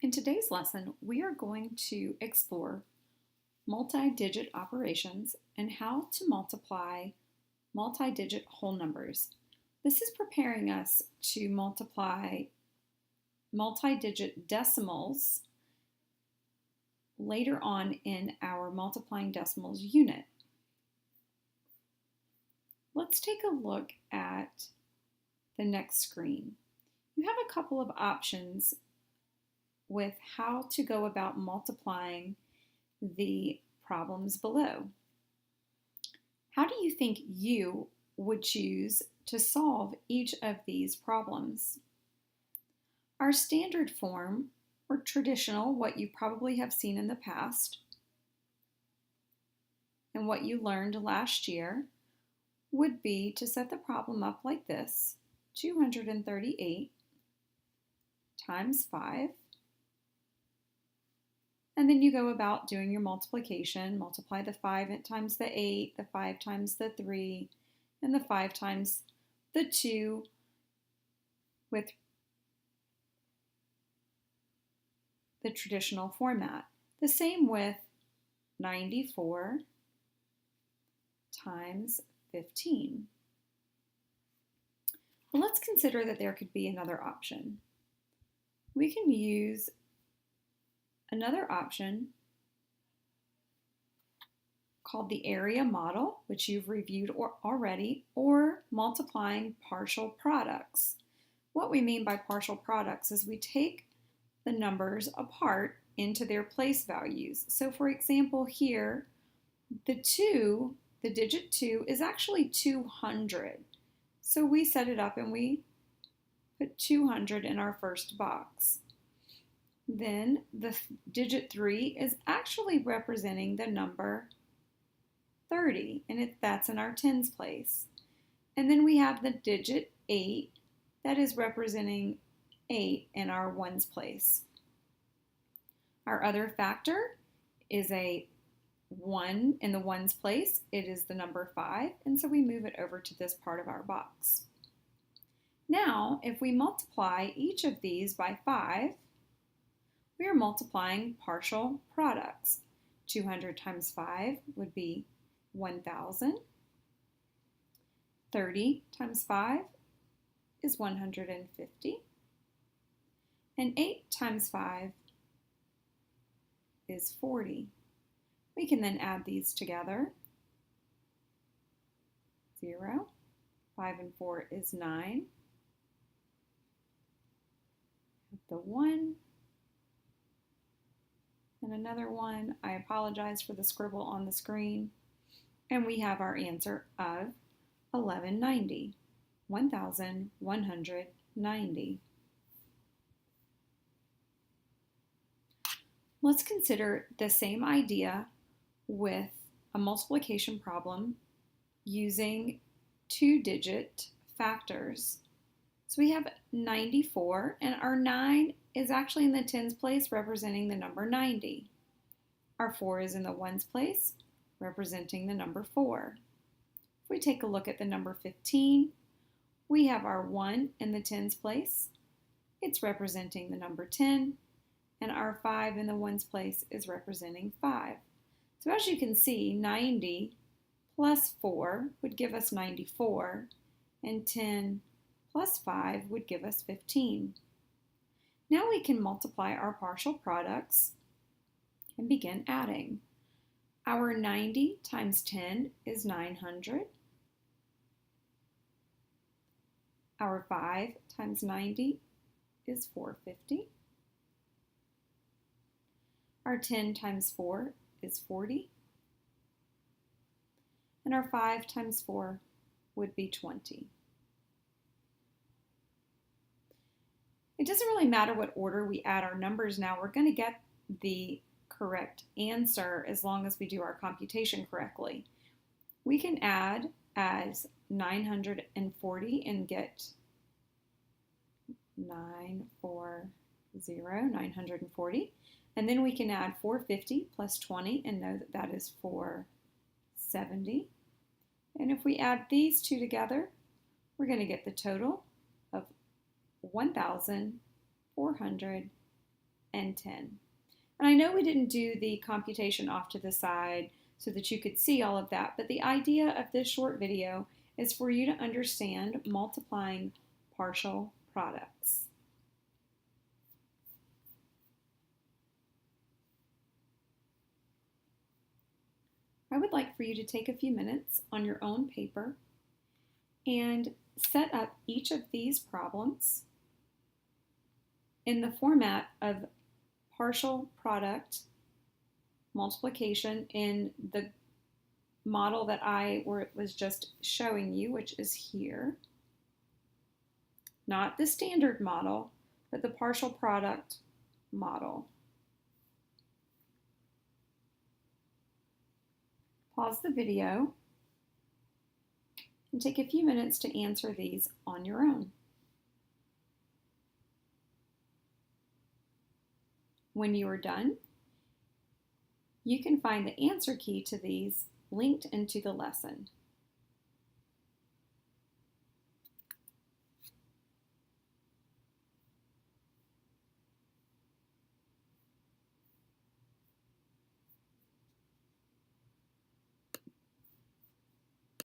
In today's lesson, we are going to explore multi-digit operations and how to multiply multi-digit whole numbers. This is preparing us to multiply multi-digit decimals later on in our multiplying decimals unit. Let's take a look at the next screen. You have a couple of options with how to go about multiplying the problems below. How do you think you would choose to solve each of these problems? Our standard form, or traditional, what you probably have seen in the past, and what you learned last year, would be to set the problem up like this: 238 times 5. And then you go about doing your multiplication. Multiply the 5 times the 8, the 5 times the 3, and the 5 times the 2 with the traditional format. The same with 94 times 15. Well, let's consider that there could be another option. We can use another option called the area model, which you've reviewed already, or multiplying partial products. What we mean by partial products is we take the numbers apart into their place values. So for example, here, the digit 2 is actually 200. So we set it up and we put 200 in our first box. Then the digit 3 is actually representing the number 30, and that's in our tens place. And then we have the digit 8 that is representing 8 in our ones place. Our other factor is a 1 in the ones place. It is the number 5, and so we move it over to this part of our box. Now, if we multiply each of these by 5, we are multiplying partial products. 200 times 5 would be 1,000. 30 times 5 is 150. And 8 times 5 is 40. We can then add these together. 0. 5 and 4 is 9. The 1. And another 1. I apologize for the scribble on the screen. And we have our answer of 1190. 1,190. Let's consider the same idea with a multiplication problem using two-digit factors. So we have 94, and our 9 is actually in the tens place, representing the number 90. Our 4 is in the ones place, representing the number 4. If we take a look at the number 15, we have our 1 in the tens place. It's representing the number 10, and our 5 in the ones place is representing 5. So as you can see, 90 plus 4 would give us 94, and 10 plus 5 would give us 15. Now we can multiply our partial products and begin adding. Our 90 times 10 is 900. Our 5 times 90 is 450. Our 10 times 4 is 40. And our 5 times 4 would be 20. It doesn't really matter what order we add our numbers now. We're going to get the correct answer as long as we do our computation correctly. We can add as 940 and get 940. And then we can add 450 plus 20 and know that that is 470. And if we add these two together, we're going to get the total of 1,470. and 10. And I know we didn't do the computation off to the side so that you could see all of that, but the idea of this short video is for you to understand multiplying partial products. I would like for you to take a few minutes on your own paper and set up each of these problems in the format of partial product multiplication in the model that I was just showing you, which is here. Not the standard model, but the partial product model. Pause the video and take a few minutes to answer these on your own. When you are done, you can find the answer key to these linked into the lesson.